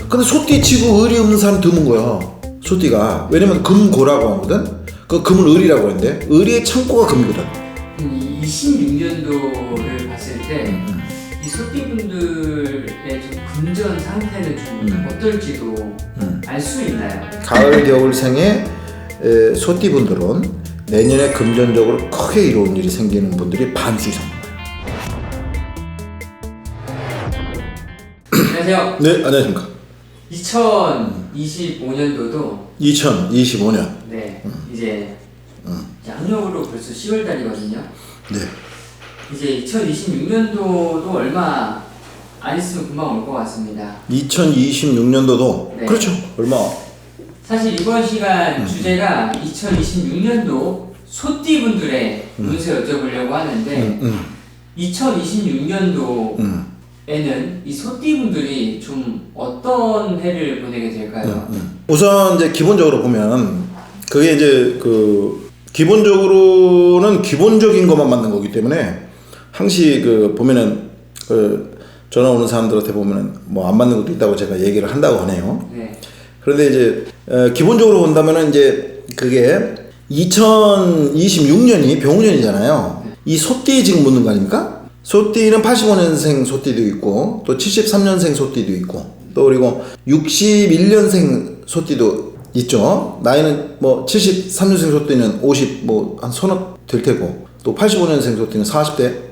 근데 소띠 치고 을이 없는 사람 드문 거야. 소띠가. 왜냐면 금고라고 하거든. 그 금을 을이라고 하는데 을의 창고가 금이거든. 26년도를 봤을 때 이 소띠분들의 좀 금전 상태는 좀 어떨지도 알 수 있나요? 가을 겨울생의 소띠분들은 내년에 금전적으로 크게 이로운 일이 생기는 분들이 반수 이상 나와요. 안녕하세요. 네, 안녕하십니까. 2025년도도 2025년. 네, 이제 양력으로 벌써 10월달이거든요. 네. 이제 2026년도도 얼마 안 있으면 금방 올 것 같습니다. 2026년도도 네. 그렇죠. 얼마? 사실 이번 시간 주제가 2026년도 소띠분들의 운세 여쭤보려고 하는데 2026년도에는 이 소띠분들이 좀 어떤 해를 보내게 될까요? 우선 이제 기본적으로 보면 그게 이제 그 기본적으로는 기본적인 것만 맞는 거기 때문에 항시 그 보면은 그 전화 오는 사람들한테 보면은 뭐 안 맞는 것도 있다고 제가 얘기를 한다고 하네요. 네. 그런데 이제 기본적으로 본다면은 이제 그게 2026년이 병우년이잖아요. 네. 이 소띠 지금 묻는 거 아닙니까? 소띠는 85년생 소띠도 있고 또 73년생 소띠도 있고 또 그리고 61년생 소띠도 있죠. 나이는 뭐 73년생 소띠는 50 뭐 한 서너 될 테고 또 85년생 소띠는 40대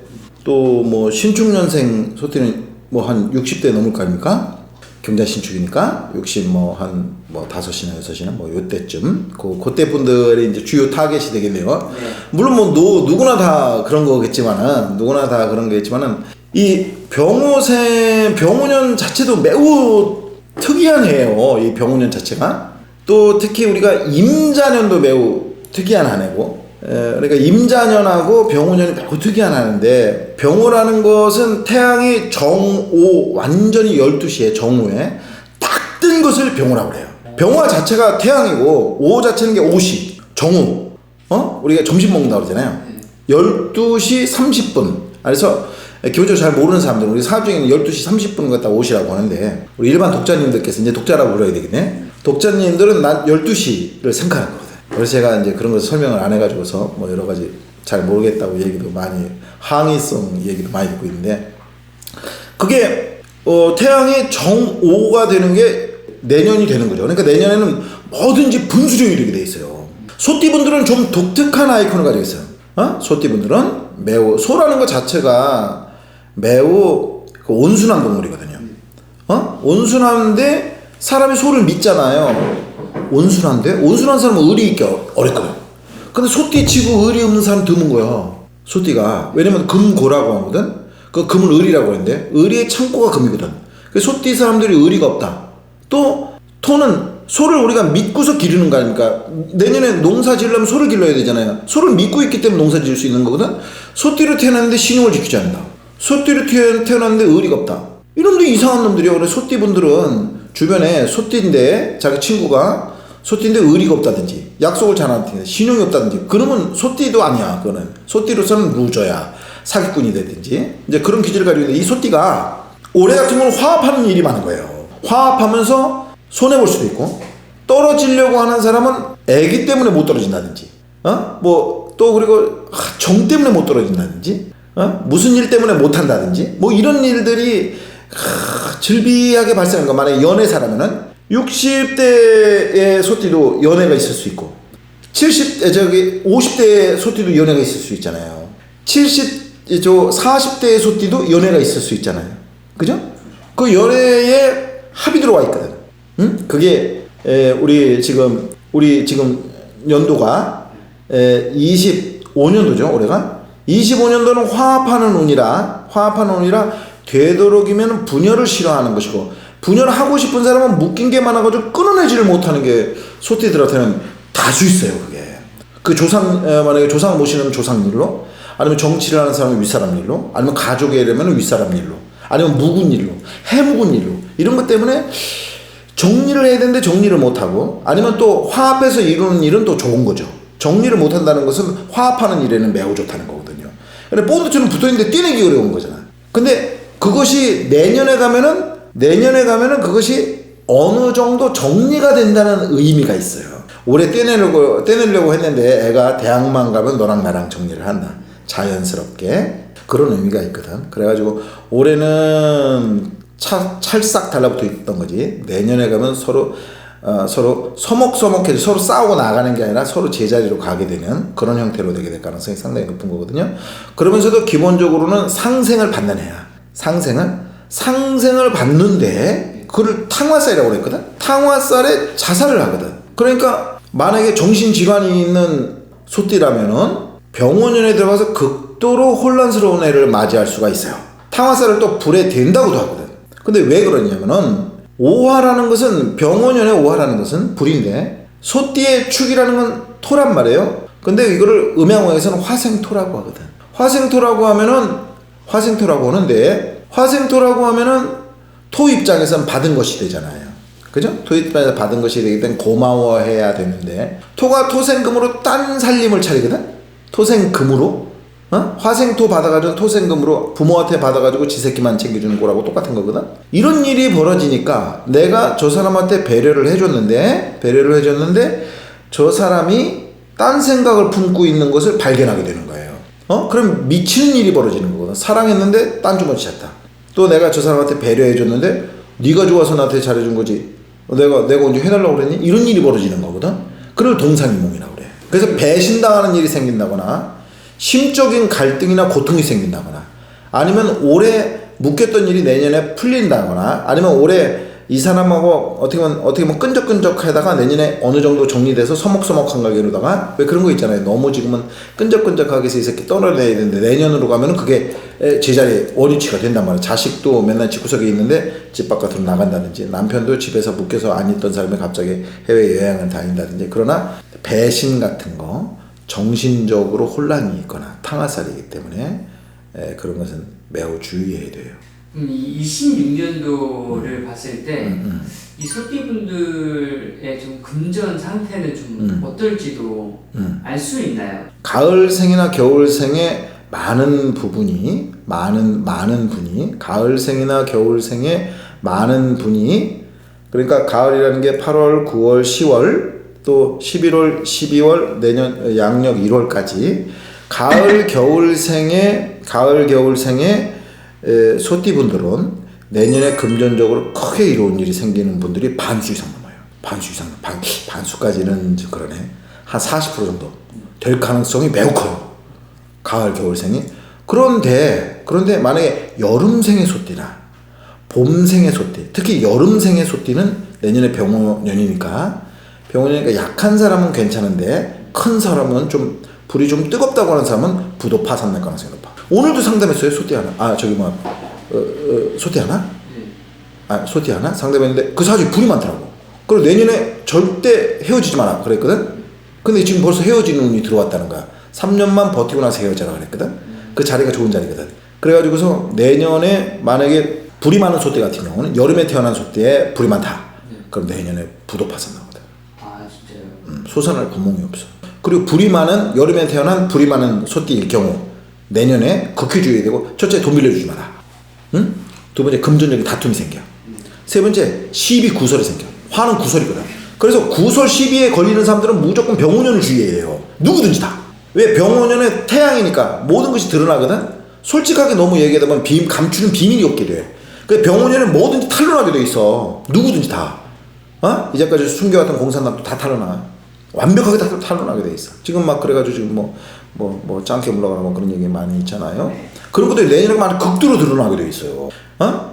또 뭐 신축년생 소띠는 뭐 한 60대 넘을 거 아닙니까? 경자 신축이니까 60 뭐 한 뭐 5이나 6이나 뭐 요때쯤 그때 분들이 이제 주요 타겟이 되겠네요. 네. 물론 뭐 누구나 다 그런 거겠지만은 이 병우년 자체도 매우 특이한 해예요. 이 병우년 자체가 또 특히 우리가 임자년도 매우 특이한 한 해고 그러니까 임자년하고 병우년이 매우 특이한 한인데 병우라는 것은 태양이 정오 완전히 12시에 정오에 딱 뜬 것을 병우라고 그래요. 병화 자체가 태양이고 오 자체는 게 오시 정오 우리가 점심 먹는다고 그러잖아요. 12시 30분 그래서 기본적으로 잘 모르는 사람들은 우리 사업 중에는 12시 30분 갖다 오시라고 하는데 우리 일반 독자님들께서 이제 독자라고 불러야 되겠네. 독자님들은 낮 12시를 생각하는 거거든. 그래서 제가 이제 그런 것을 설명을 안 해가지고서 뭐 여러 가지 잘 모르겠다고 얘기도 많이 항의성 얘기도 많이 듣고 있는데 그게 태양이 정오가 되는 게 내년이 되는 거죠. 그러니까 내년에는 뭐든지 분수령이 이렇게 돼 있어요. 소띠분들은 좀 독특한 아이콘을 가지고 있어요. 소띠분들은 매우 소라는 것 자체가 매우 온순한 동물이거든요. 온순한데 사람이 소를 믿잖아요. 온순한 사람은 을이 있기 어렵거든. 근데 소띠 치고 을이 없는 사람 드문 거야. 소띠가. 왜냐면 금고라고 하거든. 그 금을 을이라고 하는데 을의 창고가 금이거든. 그래서 소띠 사람들이 을이가 없다. 또 토는 소를 우리가 믿고서 기르는 거 아닙니까? 내년에 농사 지으려면 소를 길러야 되잖아요. 소를 믿고 있기 때문에 농사 지을 수 있는 거거든. 소띠로 태어났는데 신용을 지키지 않는다. 소띠로 태어났는데 의리가 없다. 이런데 이상한 놈들이요. 그래서 소띠분들은 주변에 소띠인데 자기 친구가 소띠인데 의리가 없다든지 약속을 잘 안 지키는데 신용이 없다든지 그러면 소띠도 아니야. 그거는 소띠로서는 루저야. 사기꾼이 되든지 이제 그런 기질을 가지고 있는데 이 소띠가 올해 같은 경우는 화합하는 일이 많은 거예요. 화합하면서 손해볼 수도 있고 떨어지려고 하는 사람은 애기 때문에 못 떨어진다든지 뭐 또 그리고 정 때문에 못 떨어진다든지 무슨 일 때문에 못 한다든지 뭐 이런 일들이 즐비하게 발생한 거. 만약에 연애사라면은 60대의 소띠도 연애가 있을 수 있고 50대의 소띠도 연애가 있을 수 있잖아요. 40대의 소띠도 연애가 있을 수 있잖아요. 그죠? 그 연애에 합이 들어와 있거든. 그게 우리 지금 연도가 25년도죠. 올해가 25년도는 화합하는 운이라 되도록이면 분열을 싫어하는 것이고 분열을 하고 싶은 사람은 묶인 게 많아가지고 끊어내지를 못하는 게 소띠들한테는 다수 있어요. 그게 그 만약에 조상 모시는 조상 일로 아니면 정치를 하는 사람은 윗사람 일로 아니면 가족에 이러면 윗사람 일로 아니면 묵은 일로 해묵은 일로 이런 것 때문에 정리를 해야 되는데 정리를 못하고 아니면 또 화합해서 이루는 일은 또 좋은 거죠. 정리를 못한다는 것은 화합하는 일에는 매우 좋다는 거거든요. 근데 본드처럼 붙어있는데 떼내기 어려운 거잖아. 근데 그것이 내년에 가면은 그것이 어느 정도 정리가 된다는 의미가 있어요. 올해 떼내려고 했는데 애가 대학만 가면 너랑 나랑 정리를 한다. 자연스럽게. 그런 의미가 있거든. 그래가지고 올해는 찰싹 달라붙어 있던 거지. 내년에 가면 서로 서먹서먹해서 서로 싸우고 나가는 게 아니라 서로 제자리로 가게 되는 그런 형태로 되게 될 가능성이 상당히 높은 거거든요. 그러면서도 기본적으로는 상생을 받는 애야. 상생을 받는데 그걸 탕화살이라고 그랬거든. 탕화살에 자살을 하거든. 그러니까 만약에 정신질환이 있는 소띠라면은 병원에 들어가서 극도로 혼란스러운 애를 맞이할 수가 있어요. 탕화살을 또 불에 댄다고도 하거든. 근데 왜 그러냐면은 오화라는 것은 병원연의 오화라는 것은 불인데 소띠의 축이라는 건 토란 말이에요. 근데 이거를 음양어에서는 화생토라고 하거든. 화생토라고 하면은 토 입장에서는 받은 것이 되잖아요. 그죠? 토 입장에서 받은 것이 되기 때문에 고마워해야 되는데 토가 토생금으로 딴 살림을 차리거든. 토생금으로 화생토 받아가지고 토생금으로 부모한테 받아가지고 지 새끼만 챙겨주는 거라고 똑같은 거거든. 이런 일이 벌어지니까 내가 저 사람한테 배려를 해줬는데 저 사람이 딴 생각을 품고 있는 것을 발견하게 되는 거예요. 그럼 미치는 일이 벌어지는 거거든. 사랑했는데 딴 주머니 찼다. 또 내가 저 사람한테 배려해줬는데 네가 좋아서 나한테 잘해준 거지. 내가 언제 해달라고 그랬니? 이런 일이 벌어지는 거거든. 그걸 동상이몽이라고 그래. 그래서 배신당하는 일이 생긴다거나 심적인 갈등이나 고통이 생긴다거나 아니면 올해 묶였던 일이 내년에 풀린다거나 아니면 올해 이 사람하고 어떻게 보면 끈적끈적하다가 내년에 어느 정도 정리돼서 서먹서먹한 가게로다가 왜 그런 거 있잖아요. 너무 지금은 끈적끈적하게 해서 이 새끼 떨어내야 되는데 내년으로 가면은 그게 제자리에 원위치가 된단 말이에요. 자식도 맨날 집구석에 있는데 집 바깥으로 나간다든지 남편도 집에서 묶여서 안 있던 사람이 갑자기 해외여행을 다닌다든지. 그러나 배신 같은 거 정신적으로 혼란이 있거나 탕화살이기 때문에 그런 것은 매우 주의해야 돼요. 이 26년도를 봤을 때 이 소띠분들의 좀 금전 상태는 좀 어떨지도 알 수 있나요? 가을생이나 겨울생의 많은 분이 가을생이나 겨울생의 많은 분이 그러니까 가을이라는 게 8월, 9월, 10월 또 11월, 12월 내년 양력 1월까지 가을 겨울생의 소띠분들은 내년에 금전적으로 크게 이로운 일이 생기는 분들이 반수 이상 넘어요. 반수까지는 그러네. 한 40% 정도 될 가능성이 매우 커요. 가을 겨울생이. 그런데 만약에 여름생의 소띠나 봄생의 소띠, 특히 여름생의 소띠는 내년에 병원년이니까 약한 사람은 괜찮은데 큰 사람은 좀 불이 좀 뜨겁다고 하는 사람은 부도 파산 날 가능성이 높아. 오늘도 상담했어요. 소띠 하나. 소띠 하나? 소띠 하나? 상담했는데 그 사주에 불이 많더라고. 그리고 내년에 절대 헤어지지 마라 그랬거든. 근데 지금 벌써 헤어지는 운이 들어왔다는 거야. 3년만 버티고 나서 헤어져라 그랬거든. 그 자리가 좋은 자리거든. 그래가지고서 내년에 만약에 불이 많은 소띠 같은 경우는 여름에 태어난 소띠에 불이 많다. 그럼 내년에 부도 파산 나거든. 아 진짜요? 솟아날 구멍이 없어. 그리고 여름에 태어난 불이 많은 소띠일 경우 내년에 극히 주의해야 되고, 첫째 돈 빌려주지 마라. 응? 두 번째 금전적인 다툼이 생겨. 세 번째 시비 구설이 생겨. 화는 구설이거든. 그래서 구설 시비에 걸리는 사람들은 무조건 병원연을 주의해야 해요. 누구든지 다. 왜? 병원연의 태양이니까 모든 것이 드러나거든. 솔직하게 너무 얘기하다 보면 감추는 비밀이 없게 돼. 그 병원연은 뭐든지 탄로나게 돼 있어. 누구든지 다. 이제까지 숨겨왔던 공산당도 다 탄로나. 완벽하게 다 탄로나게 돼 있어. 지금 막 그래가지고 지금 짱깨 물러가라 그런 얘기 많이 있잖아요. 그런 것들이 내년에 많이 극도로 드러나게 돼 있어요.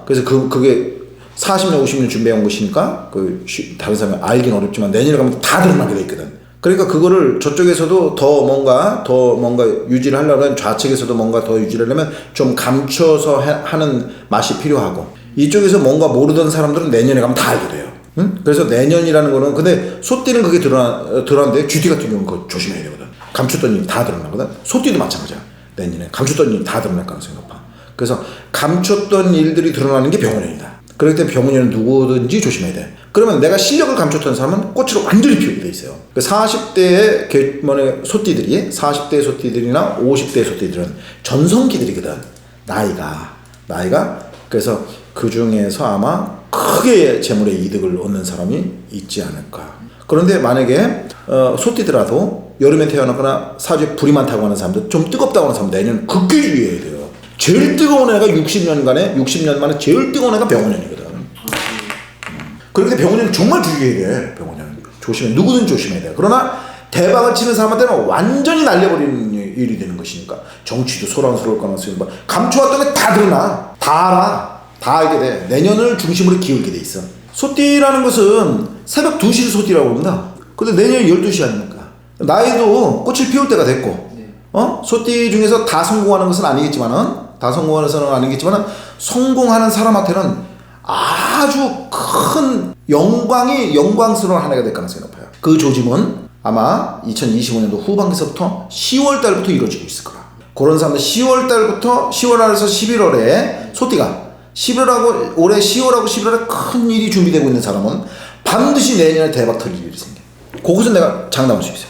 그래서 그게 40년, 50년 준비해온 것이니까 다른 사람이 알긴 어렵지만 내년에 가면 다 드러나게 돼 있거든. 그러니까 그거를 저쪽에서도 더 뭔가 유지를 하려면 좌측에서도 뭔가 더 유지를 하려면 좀 감춰서 하는 맛이 필요하고, 이쪽에서 뭔가 모르던 사람들은 내년에 가면 다 알게 돼요. 응? 그래서 내년이라는 거는, 근데 소띠는 그게 드러나는데 쥐띠 같은 경우는 그거 조심해야 되거든. 감췄던 일이 다 드러나거든. 소띠도 마찬가지야. 내년에 감췄던 일이 다 드러날 가능성이 높아. 그래서 감췄던 일들이 드러나는 게 병원연이다. 그렇기 때문에 병원연은 누구든지 조심해야 돼. 그러면 내가 실력을 감췄던 사람은 꽃으로 완전히 피우게 돼 있어요. 40대의 소띠들이, 40대 소띠들이나 50대 소띠들은 전성기들이거든. 나이가. 그래서 그 중에서 아마 크게 재물의 이득을 얻는 사람이 있지 않을까. 그런데 만약에 소띠더라도 여름에 태어났거나 사주에 불이 많다고 하는 사람들, 좀 뜨겁다고 하는 사람들 내년 극히 주의해야 돼요. 제일 뜨거운 애가 60년 만에 제일 뜨거운 애가 병원년이거든. 그런데 병원년 정말 주의해야 돼. 병원년 조심해. 누구든 조심해야 돼. 그러나 대박을 치는 사람한테는 완전히 날려버리는 일이 되는 것이니까 정치도 소란스러울 가능성이 뭐 감춰왔던 게 다 드러나. 다 알아. 다 알게 돼. 내년을 중심으로 기울게 돼 있어. 소띠라는 것은 새벽 2시를 소띠라고 합니다. 근데 내년이 12시 아닙니까? 나이도 꽃을 피울 때가 됐고, 소띠 중에서 다 성공하는 것은 아니겠지만은, 성공하는 사람한테는 아주 큰 영광스러운 한 해가 될 가능성이 높아요. 그 조짐은 아마 2025년도 후반기서부터 10월 달부터 이루어지고 있을 거라. 그런 사람들 10월에서 11월에 소띠가 11월하고 올해 10월하고 11월에 큰 일이 준비되고 있는 사람은 반드시 내년에 대박 터질 일이 생겨. 그것은 내가 장담할 수 있어요.